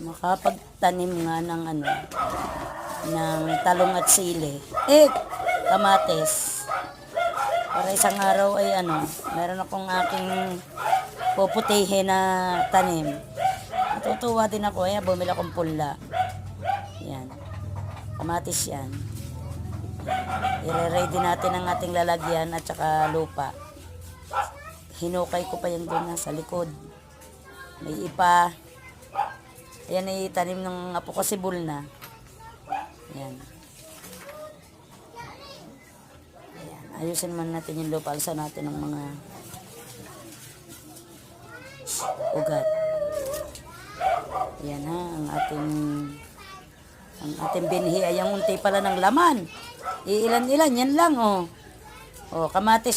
makapagtanim nga ng ng talong at sili. Kamatis. Para isang araw ay meron akong aking puputihin na tanim. Natutuwa din ako. Ayan, bumili akong pula. Yan. Kamatis yan. I-ready natin ang ating lalagyan at saka lupa. Hinukay ko pa yan doon sa likod. May ipa. Ayan ay tanim ng apo ko si Bulna. Ayan. Ayan. Ayusin man natin yung lupa. Alsa natin ng mga ugat. Ayan ha, ang ating binhi ay ang unti pala ng laman. Iilan-ilan, yan lang oh. Oh, kamatis